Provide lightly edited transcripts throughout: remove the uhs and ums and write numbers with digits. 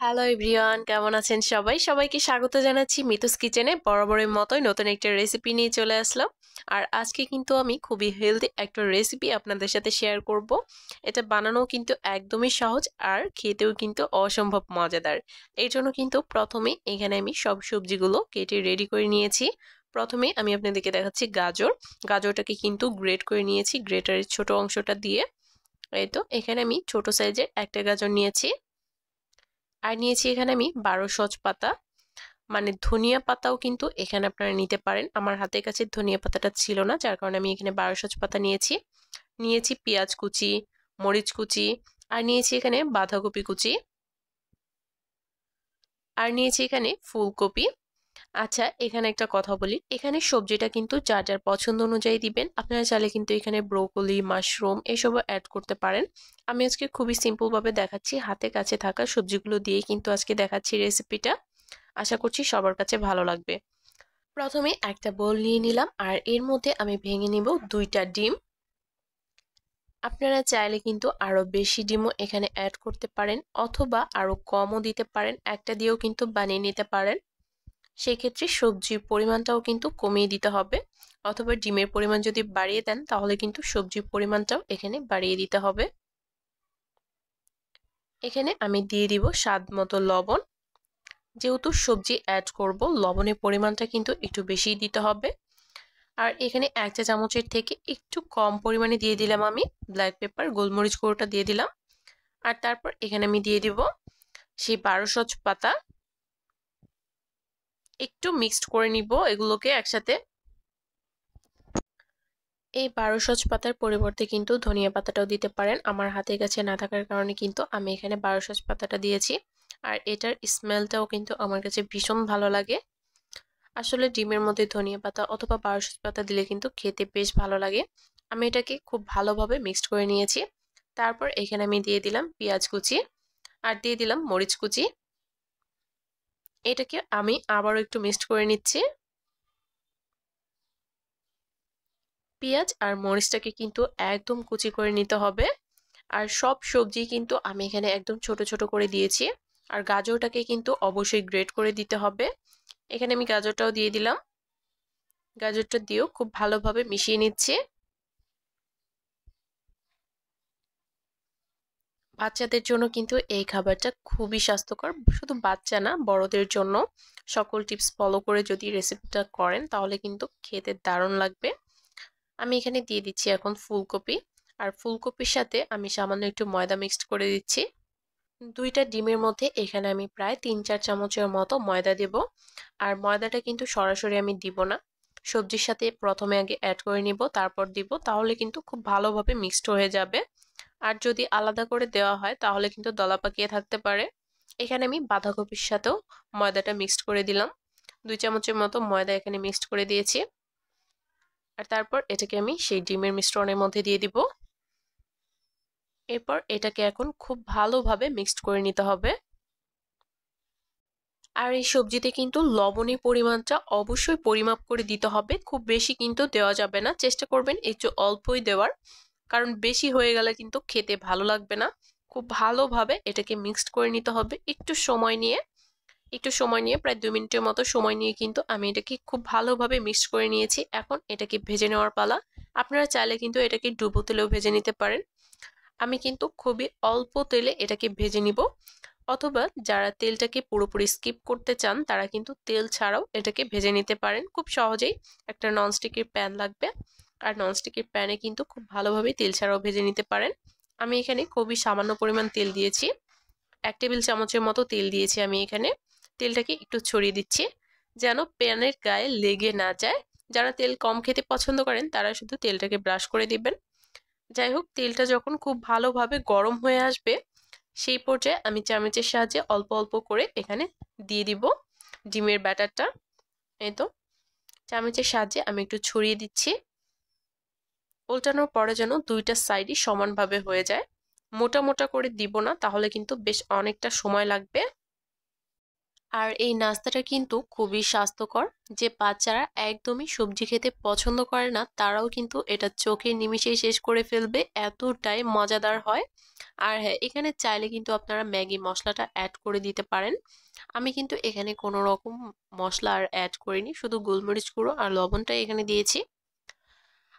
Hello everyone, কেমন আছেন সবাই? সবাইকে স্বাগত জানাচ্ছি মিতুস কিচেনে। বরাবরের মতোই নতুন একটা রেসিপি নিয়ে চলে আসলাম। আর আজকে কিন্তু আমি খুবই হেলদি একটা রেসিপি আপনাদের সাথে শেয়ার করব। এটা বানানো কিন্তু একদমই সহজ আর খেতেও কিন্তু অসম্ভব মজাদার। এই জন্য কিন্তু প্রথমে এখানে আমি সব সবজিগুলো কেটে রেডি করে নিয়েছি। প্রথমে আমি আপনাদেরকে দেখাচ্ছি গাজর। গাজরটাকে কিন্তু গ্রেট করে নিয়েছি গ্রেটারের ছোট অংশটা দিয়ে। এই তো এখানে আমি ছোট সাইজের একটা গাজর নিয়েছি। আর নিয়েছি এখানে আমি 12 সজ পাতা, মানে ধনিয়া পাতাও কিন্তু এখানে আপনারা নিতে পারেন। আমার হাতের কাছে ধনিয়া পাতাটা ছিল না, যার কারণে আমি এখানে 12 সজ পাতা নিয়েছি। নিয়েছি পেঁয়াজ কুচি, মরিচ কুচি, আর নিয়েছি এখানে বাঁধাকপি কুচি, আর নিয়েছি এখানে ফুলকপি। আচ্ছা, এখানে একটা কথা বলি, এখানে সবজিটা কিন্তু যার যার পছন্দ অনুযায়ী দিবেন। আপনারা চাইলে কিন্তু এখানে ব্রোকলি, মাশরুম এসবও অ্যাড করতে পারেন। আমি আজকে খুবই সিম্পল ভাবে দেখাচ্ছি, হাতে কাছে থাকা সবজিগুলো দিয়ে কিন্তু আজকে দেখাচ্ছি রেসিপিটা। আশা করছি সবার কাছে ভালো লাগবে। প্রথমে একটা বোল নিয়ে নিলাম আর এর মধ্যে আমি ভেঙে নিব 2টা ডিম। আপনারা চাইলে কিন্তু আরো বেশি ডিমও এখানে অ্যাড করতে পারেন, অথবা আরো কমও দিতে পারেন, একটা দিয়েও কিন্তু বানিয়ে নিতে পারেন। সেই ক্ষেত্রে সবজির পরিমাণটাও কিন্তু কমিয়ে দিতে হবে, অথবা ডিমের পরিমাণ যদি বাড়িয়ে দেন তাহলে কিন্তু সবজির পরিমাণটাও এখানে বাড়িয়ে দিতে হবে। এখানে আমি দিয়ে দিব স্বাদ মতো লবণ। যেহেতু সবজি অ্যাড করব, লবণের পরিমাণটা কিন্তু একটু বেশি দিতে হবে। আর এখানে 1 চা চামচের থেকে একটু কম পরিমাণে দিয়ে দিলাম আমি ব্ল্যাক পেপার, গোলমরিচ গুঁড়োটা দিয়ে দিলাম। আর তারপর এখানে আমি দিয়ে দিব সেই 12 সজ পাতা। একটু মিক্সড করে নিব এগুলোকে একসাথে। এই 12 সজ পাতার পরিবর্তে কিন্তু ধনিয়া পাতাটাও দিতে পারেন, আমার হাতের কাছে না থাকার কারণে কিন্তু আমি এখানে 12 সজ পাতাটা দিয়েছি। আর এটার স্মেলটাও কিন্তু আমার কাছে ভীষণ ভালো লাগে। আসলে ডিমের মধ্যে ধনিয়া পাতা অথবা 12 সজ পাতা দিলে কিন্তু খেতে বেশ ভালো লাগে। আমি এটাকে খুব ভালোভাবে মিক্সড করে নিয়েছি। তারপর এখানে আমি দিয়ে দিলাম পেঁয়াজ কুচি, আর দিয়ে দিলাম মরিচ কুচি। এটাকে আমি আবারও একটু মিক্সড করে নিচ্ছি। পেঁয়াজ আর মরিচটাকে কিন্তু একদম কুচি করে নিতে হবে। আর সব সবজি কিন্তু আমি এখানে একদম ছোট ছোট করে দিয়েছি। আর গাজরটাকে কিন্তু অবশ্যই গ্রেট করে দিতে হবে। এখানে আমি গাজরটাও দিয়ে দিলাম। গাজরটা দিয়েও খুব ভালোভাবে মিশিয়ে নিচ্ছি। বাচ্চাদের জন্য কিন্তু এই খাবারটা খুবই স্বাস্থ্যকর, শুধু বাচ্চা না বড়দের জন্য। সকল টিপস ফলো করে যদি রেসিপিটা করেন তাহলে কিন্তু খেতে দারুণ লাগবে। আমি এখানে দিয়ে দিচ্ছি এখন ফুলকপি। আর ফুলকপির সাথে আমি সামান্য একটু ময়দা মিক্সড করে দিচ্ছি। 2টা ডিমের মধ্যে এখানে আমি প্রায় 3-4 চামচের মতো ময়দা দেব। আর ময়দাটা কিন্তু সরাসরি আমি দিব না, সবজির সাথে প্রথমে আগে অ্যাড করে নিব, তারপর দিব, তাহলে কিন্তু খুব ভালোভাবে মিক্সড হয়ে যাবে। আর যদি আলাদা করে দেওয়া হয় তাহলে কিন্তু দলা পাকিয়ে থাকতে পারে। এখানে আমি বাঁধাকপির সাথেও ময়দাটা মিক্সড করে দিলাম। 2 চামচের মতো ময়দা এখানে মিক্সড করে দিয়েছি। আর তারপর এটাকে আমি সেই ডিমের মিশ্রণের মধ্যে দিয়ে দিব। এরপর এটাকে এখন খুব ভালোভাবে মিক্সড করে নিতে হবে। আর এই সবজিতে কিন্তু লবণের পরিমাণটা অবশ্যই পরিমাপ করে দিতে হবে, খুব বেশি কিন্তু দেওয়া যাবে না, চেষ্টা করবেন একটু অল্পই দেওয়ার, কারণ বেশি হয়ে গেলে কিন্তু খেতে ভালো লাগবে না। খুব ভালোভাবে এটাকে মিক্সড করে নিতে হবে একটু সময় নিয়ে প্রায় 2 মিনিটের মতো সময় নিয়ে কিন্তু আমি এটাকে খুব ভালোভাবে মিক্সড করে নিয়েছি। এখন এটাকে ভেজে নেওয়ার পালা। আপনারা চাইলে কিন্তু এটাকে ডুবো তেলেও ভেজে নিতে পারেন। আমি কিন্তু খুবই অল্প তেলে এটাকে ভেজে নিব, অথবা যারা তেলটাকে পুরোপুরি স্কিপ করতে চান তারা কিন্তু তেল ছাড়াও এটাকে ভেজে নিতে পারেন খুব সহজেই। একটা ননস্টিকের প্যান লাগবে, আর ননস্টিকের প্যানে কিন্তু খুব ভালোভাবে তেল ছাড়াও ভেজে নিতে পারেন। আমি এখানে খুবই সামান্য পরিমাণ তেল দিয়েছি, 1 টেবিল চামচের মতো তেল দিয়েছি আমি এখানে। তেলটাকে একটু ছড়িয়ে দিচ্ছি যেন প্যানের গায়ে লেগে না যায়। যারা তেল কম খেতে পছন্দ করেন তারা শুধু তেলটাকে ব্রাশ করে দিবেন। যাই হোক, তেলটা যখন খুব ভালোভাবে গরম হয়ে আসবে সেই পর্যায়ে আমি চামচের সাহায্যে অল্প অল্প করে এখানে দিয়ে দিব ডিমের ব্যাটারটা। এই তো চামচের সাহায্যে আমি একটু ছড়িয়ে দিচ্ছি, উল্টানোর পরে যেন 2টা সাইডই সমানভাবে হয়ে যায়। মোটা মোটা করে দিব না, তাহলে কিন্তু বেশ অনেকটা সময় লাগবে। আর এই নাস্তাটা কিন্তু খুবই স্বাস্থ্যকর। যে বাচ্চারা একদমই সবজি খেতে পছন্দ করে না তারাও কিন্তু এটা চোখের নিমিষেই শেষ করে ফেলবে, এতটাই মজাদার হয়। আর হ্যাঁ, এখানে চাইলে কিন্তু আপনারা ম্যাগি মশলাটা অ্যাড করে দিতে পারেন। আমি কিন্তু এখানে কোনো রকম মশলা আর অ্যাড করিনি, শুধু গোলমরিচ গুঁড়ো আর লবণটাই এখানে দিয়েছি।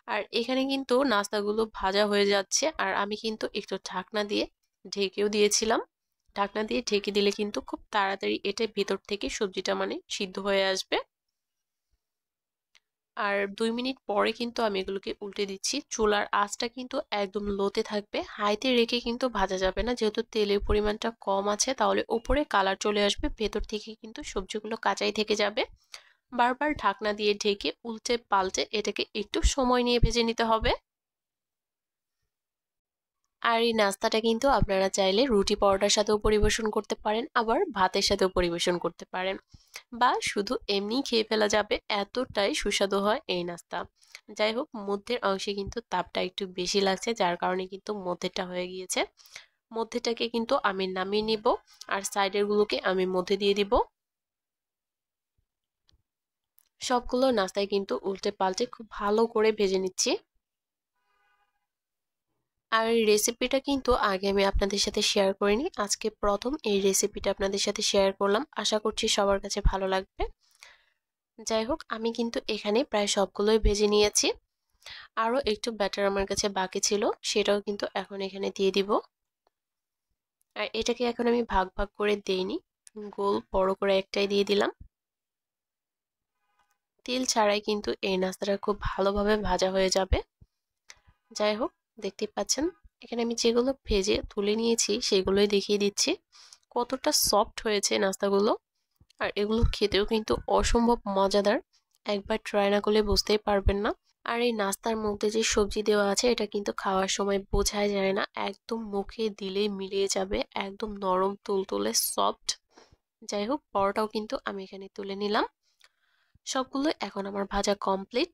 আর এখানে কিন্তু নাস্তাগুলো ভাজা হয়ে যাচ্ছে, আর আমি কিন্তু একটু ঢাকনা দিয়ে ঢেকেও দিয়েছিলাম। ঢাকনা দিয়ে ঢেকে দিলে কিন্তু খুব তাড়াতাড়ি এটা ভেতর থেকে সবজিটা মানে সিদ্ধ হয়ে আসবে। আর 2 মিনিট পরে কিন্তু আমি এগুলোকে উল্টে দিচ্ছি। চুলার আঁচটা কিন্তু একদম লোতে থাকবে, হাইতে রেখে কিন্তু ভাজা যাবে না, যেহেতু তেলের পরিমাণটা কম আছে, তাহলে উপরে কালার চলে আসবে, ভেতর থেকে কিন্তু সবজিগুলো কাঁচাই থেকে যাবে। বারবার ঢাকনা দিয়ে ঢেকে উল্টে পাল্টে এটাকে একটু সময় নিয়ে ভেজে নিতে হবে। আর এই নাস্তাটা কিন্তু আপনারা চাইলে রুটি পরোটার সাথেও পরিবেশন করতে পারেন, আবার ভাতের সাথেও পরিবেশন করতে পারেন, বা শুধু এমনি খেয়ে ফেলা যাবে, এতটাই সুস্বাদু হয় এই নাস্তা। যাই হোক, মধ্যের অংশে কিন্তু তাপটা একটু বেশি লাগছে, যার কারণে কিন্তু মধ্যেটা হয়ে গিয়েছে। মধ্যেটাকে কিন্তু আমি নামিয়ে নিব, আর সাইডের গুলোকে আমি মধ্যে দিয়ে দিব। সবগুলো নাস্তায় কিন্তু উল্টে পাল্টে খুব ভালো করে ভেজে নিচ্ছি। আর এই রেসিপিটা কিন্তু আগে আমি আপনাদের সাথে শেয়ার করিনি, আজকে প্রথম এই রেসিপিটা আপনাদের সাথে শেয়ার করলাম, আশা করছি সবার কাছে ভালো লাগবে। যাই হোক, আমি কিন্তু এখানে প্রায় সবগুলোই ভেজে নিয়েছি। আরও একটু ব্যাটার আমার কাছে বাকি ছিল, সেটাও কিন্তু এখন এখানে দিয়ে দিব। আর এটাকে এখন আমি ভাগ ভাগ করে দেইনি, গোল বড় করে একটাই দিয়ে দিলাম। তেল ছাড়াই কিন্তু এই নাস্তাটা খুব ভালোভাবে ভাজা হয়ে যাবে। যাই হোক, দেখতে পাচ্ছেন এখানে আমি যেগুলো ভেজে তুলে নিয়েছি সেগুলোই দেখিয়ে দিচ্ছি কতটা সফট হয়েছে নাস্তাগুলো। আর এগুলো খেতেও কিন্তু অসম্ভব মজাদার, একবার ট্রাই না করলে বুঝতেই পারবেন না। আর এই নাস্তার মধ্যে যে সবজি দেওয়া আছে এটা কিন্তু খাওয়ার সময় বোঝাই যায় না, একদম মুখে দিলেই মিলিয়ে যাবে, একদম নরম তুলতুলে সফট। যাই হোক, পরোটাও কিন্তু আমি এখানে তুলে নিলাম। সবগুলো এখন আমার ভাজা কমপ্লিট।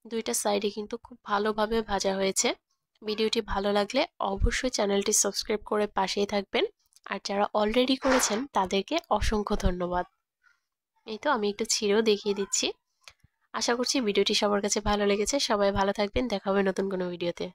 দুইটা সাইডে কিন্তু খুব ভালোভাবে ভাজা হয়েছে। ভিডিওটি ভালো লাগলে অবশ্যই চ্যানেলটি সাবস্ক্রাইব করে পাশেই থাকবেন, আর যারা অলরেডি করেছেন তাদেরকে অসংখ্য ধন্যবাদ। এই তো আমি একটু ছিঁড়েও দেখিয়ে দিচ্ছি। আশা করছি ভিডিওটি সবার কাছে ভালো লেগেছে। সবাই ভালো থাকবেন, দেখা হবে নতুন কোনো ভিডিওতে।